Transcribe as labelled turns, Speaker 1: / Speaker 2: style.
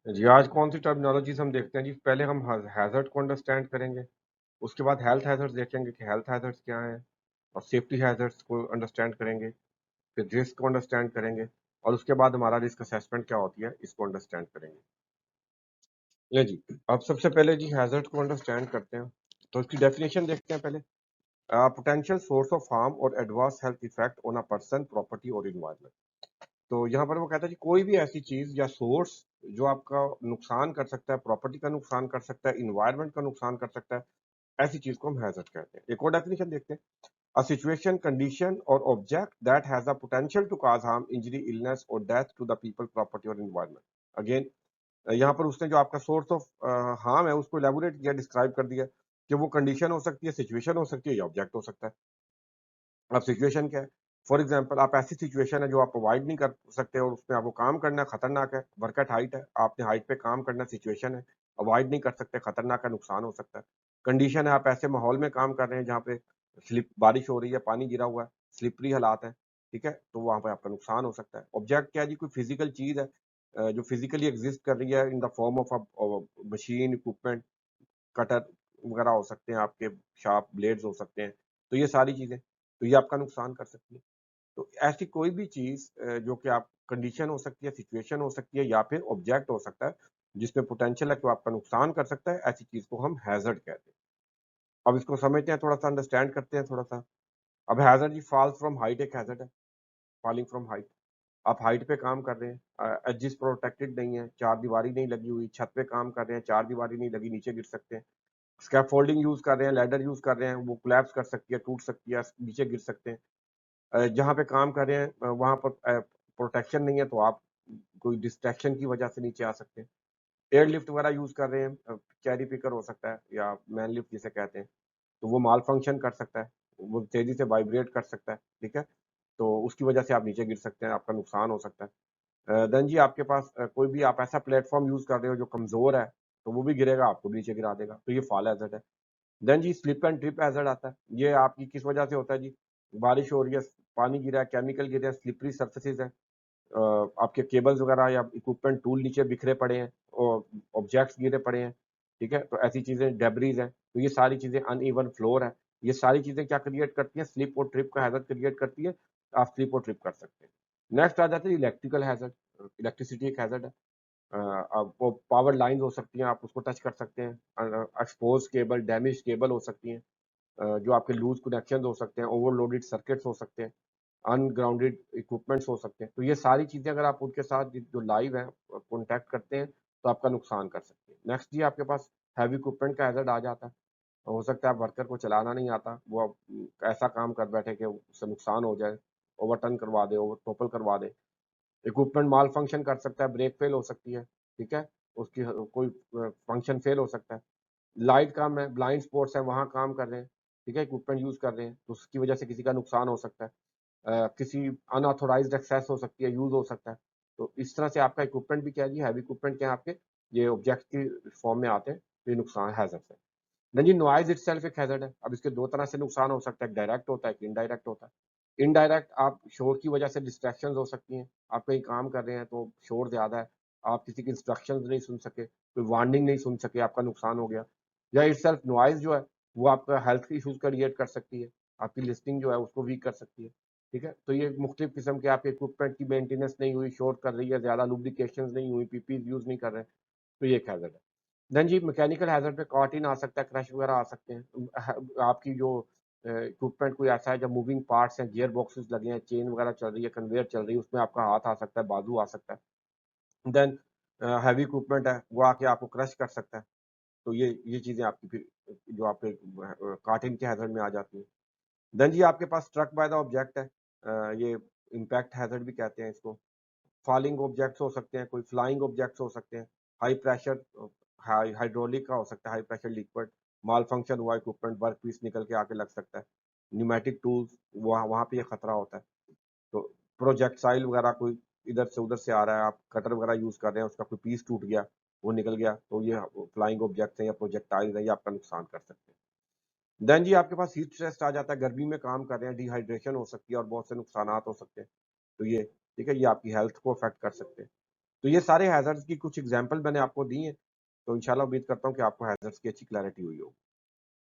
Speaker 1: जी, आज कौन सी टर्मिनोलॉजीज़ हम देखते हैं जी, पहले हम हैज़र्ड को अंडरस्टैंड करेंगे, उसके बाद हेल्थ हैज़र्ड्स देखेंगे कि हेल्थ हैज़र्ड्स क्या हैं और सेफ्टी हैज़र्ड्स को अंडरस्टैंड करेंगे, फिर रिस्क को अंडरस्टैंड करेंगे और उसके बाद हमारा रिस्क असेसमेंट क्या होती है, इसको अंडरस्टैंड करेंगे। ले जी, अब सबसे पहले जी हैज़र्ड को अंडरस्टैंड करते हैं, तो इसकी डेफिनेशन देखते हैं पहले। पोटेंशियल सोर्स ऑफ हार्म और adverse health effect on a person, property और एनवायरनमेंट। तो यहाँ पर वो कहता है जी कोई भी ऐसी चीज़ या सोर्स जो आपका नुकसान कर सकता है, प्रॉपर्टी का नुकसान कर सकता है, एनवायरनमेंट का नुकसान कर सकता है, ऐसी चीज़ को हम हैज़र्ड कहते हैं। एक और डेफिनिशन देखते हैं। अ सिचुएशन, कंडीशन और object that has the potential to cause harm, injury, illness और death to the people, property और एनवायरनमेंट। अगेन यहाँ पर उसने जो आपका सोर्स ऑफ हार्म है उसको इलैबोरेट किया, डिस्क्राइब कर दिया कि वो कंडीशन हो सकती है, सिचुएशन हो सकती है या ऑब्जेक्ट हो सकता है। अब सिचुएशन क्या है? फॉर एग्जांपल आप ऐसी सिचुएशन है जो आप अवॉइड नहीं कर सकते और उसमें आपको काम करना है, खतरनाक है, वर्क एट हाइट है, आपने हाइट पे काम करना है, सिचुएशन है, अवॉइड नहीं कर सकते, खतरनाक है, नुकसान हो सकता है। कंडीशन है आप ऐसे माहौल में काम कर रहे हैं जहाँ पे स्लिप बारिश हो रही है, पानी गिरा हुआ है, स्लिपरी हालात है, ठीक है? तो वहाँ पे आपका नुकसान हो सकता है। ऑब्जेक्ट क्या है जी? कोई फिजिकल चीज़ है जो फिजिकली एग्जिस्ट कर रही है in the form of machine, equipment, cutter वगैरह हो सकते हैं, आपके शार्प ब्लेड्स हो सकते हैं। तो ये सारी चीज़ें, तो ये आपका नुकसान कर सकती है। तो ऐसी कोई भी चीज़ जो कि आप कंडीशन हो सकती है, सिचुएशन हो सकती है या फिर ऑब्जेक्ट हो सकता है, जिसमें पोटेंशियल है कि वो आपका नुकसान कर सकता है, ऐसी चीज़ को हम हैज़र्ड कहते हैं। अब इसको समझते हैं, थोड़ा-सा अंडरस्टैंड करते हैं थोड़ा-सा। अब हैज़र्ड जी, फॉल फ्रॉम हाइट एक हैज़र्ड है, फॉलिंग फ्रॉम हाइट। आप हाइट पे काम कर रहे हैं, एजेस प्रोटेक्टेड नहीं है, चारदीवारी नहीं लगी हुई, छत पे काम कर रहे हैं, चारदीवारी नहीं लगी, नीचे गिर सकते हैं। स्कैफोल्डिंग यूज़ कर रहे हैं, लैडर यूज़ कर रहे हैं, वो कोलैप्स कर सकती है, टूट सकती है, नीचे गिर सकते हैं। जहाँ पे काम कर रहे हैं वहाँ पर प्रोटेक्शन नहीं है तो आप कोई डिस्ट्रैक्शन की वजह से नीचे आ सकते हैं। एयर लिफ्ट वगैरह यूज़ कर रहे हैं, चेरी पिकर हो सकता है या मैन लिफ्ट जिसे कहते हैं, तो वो माल फंक्शन कर सकता है, वो तेज़ी से वाइब्रेट कर सकता है, ठीक है? तो उसकी वजह से आप नीचे गिर सकते हैं, आपका नुकसान हो सकता है। देन जी आपके पास कोई भी आप ऐसा प्लेटफ़ॉर्म यूज़ कर रहे हो जो कमज़ोर है, तो वो भी गिरेगा, आपको भी नीचे गिरा देगा, तो ये फॉल हैज़र्ड है। देन जी स्लिप एंड ट्रिप हैज़र्ड आता है। ये आपकी किस वजह से होता है जी? बारिश हो रही है, पानी गिरा है, केमिकल गिरे हैं, स्लिपरी सर्फेसेज़ हैं, आपके केबल्स वगैरह या इक्विपमेंट टूल नीचे बिखरे पड़े हैं और ऑब्जेक्ट्स गिरे पड़े हैं, ठीक है? तो ऐसी चीज़ें डेब्रिस हैं, तो ये सारी चीज़ें अनइवन फ्लोर है, ये सारी चीज़ें क्या क्रिएट करती हैं? स्लिप और ट्रिप का हैज़र्ड क्रिएट करती है, आप स्लिप और ट्रिप कर सकते हैं। नेक्स्ट आ जाता है इलेक्ट्रिकल हैज़र्ड, इलेक्ट्रिसिटी एक हैज़र्ड है। अब वो पावर लाइन्स हो सकती हैं, आप उसको टच कर सकते हैं। एक्सपोज़ केबल, डैमेज्ड केबल हो सकती हैं। जो आपके लूज़ कनेक्शंस हो सकते हैं, ओवरलोडेड सर्किट्स हो सकते हैं, अनग्राउंडेड इक्विपमेंट्स हो सकते हैं। तो ये सारी चीज़ें अगर आप उनके साथ जो लाइव हैं कॉन्टैक्ट करते हैं, तो आपका नुकसान कर सकती हैं। नेक्स्ट जी आपके पास हेवी इक्विपमेंट का हैज़र्ड आ जाता है। हो सकता है वर्कर को चलाना नहीं आता, वो अब ऐसा काम कर बैठे कि उससे नुकसान हो जाए, ओवरटर्न करवा दे, ओवर टॉपल करवा दे। इक्विपमेंट माल फंक्शन कर सकता है, ब्रेक फेल हो सकती है, ठीक है? उसकी कोई फंक्शन फेल हो सकता है। लाइट काम है, ब्लाइंड स्पॉट्स है, वहाँ काम कर रहे हैं, ठीक है? इक्विपमेंट यूज़ कर रहे हैं, तो उसकी वजह से किसी का नुकसान हो सकता है। किसी अनऑथोराइज़्ड एक्सेस हो सकती है, यूज़ हो सकता है। तो इस तरह से आपका इक्विपमेंट भी क्या है जी, हैवी इक्विपमेंट क्या है आपके, ये ऑब्जेक्ट की फॉर्म में आते हैं, तो ये नुकसान हैज़र्ड है। नहीं जी, नॉइज़ इटसेल्फ एक हैज़र्ड है। अब इसके 2 तरह से नुकसान हो सकता है, एक डायरेक्ट होता है, एक इनडायरेक्ट होता है। इनडायरेक्ट आप शोर की वजह से डिस्ट्रैक्शंस हो सकती हैं। आप कहीं काम कर रहे हैं तो शोर ज़्यादा है, आप किसी की इंस्ट्रक्शंस नहीं सुन सके, कोई वार्निंग नहीं सुन सके, आपका नुकसान हो गया। या इटसेल्फ नॉइज़ जो है, वो आपका हेल्थ इश्यूज़ क्रिएट कर सकती है, आपकी लिसनिंग जो है उसको वीक कर सकती है, ठीक है? तो ये मुख्तलिफ किस्म के आपके इक्विपमेंट की मेंटेनेंस नहीं हुई, शॉर्ट कर रही है, ज़्यादा लुब्रिकेशंस नहीं हुई, पीपीज़ यूज़ नहीं कर रहे हैं, तो ये एक हैज़र्ड है। देन जी मैकेनिकल हैज़र्ड पे कार्टिन आ सकता है, क्रैश वगैरह आ सकते हैं। आपकी जो इक्विपमेंट कोई ऐसा है जब मूविंग पार्ट्स हैं, गियर बॉक्सेस लगे हैं, चेन वगैरह चल रही है, कन्वेयर चल रही है, उसमें आपका हाथ आ सकता है, बाजू आ सकता है। देन हैवी इक्विपमेंट है, वो आके आपको क्रश कर सकता है। तो ये चीज़ें आपकी फिर जो आपके कार्टिन के हैज़र्ड में आ जाती हैं। देन जी आपके पास स्ट्रक बाय द ऑब्जेक्ट है। ये इम्पैक्ट हैज़र्ड भी कहते हैं इसको। फॉलिंग ऑब्जेक्ट्स हो सकते हैं, कोई फ्लाइंग ऑब्जेक्ट्स हो सकते हैं, हाई प्रेशर हाइड्रोलिक का हो सकता है, हाई प्रेशर लिक्विड, माल फंक्शन हुआ इक्विपमेंट, वर्क पीस निकल के आके लग सकता है। न्यूमेटिक टूल्स, वहाँ वहाँ पे ये खतरा होता है। तो प्रोजेक्टाइल वगैरह कोई इधर से उधर से आ रहा है, आप कटर वगैरह यूज़ कर रहे हैं, उसका कोई पीस टूट गया, वो निकल गया, तो ये फ्लाइंग ऑब्जेक्ट्स हैं या प्रोजेक्टाइल्स हैं, ये आपका नुकसान कर सकते हैं। देन जी आपके पास हीट स्ट्रेस आ जाता है, गर्मी में काम कर रहे हैं, डिहाइड्रेशन हो सकती है और बहुत से नुकसानात हो सकते हैं। तो ये ठीक है, ये आपकी हेल्थ को अफ़ेक्ट कर सकते हैं। तो ये सारे हैज़र्ड्स की कुछ एग्ज़ाम्पल मैंने आपको दी हैं, तो इंशाल्लाह उम्मीद करता हूँ कि आपको हैज़र्ड्स की अच्छी क्लैरिटी हुई होगी।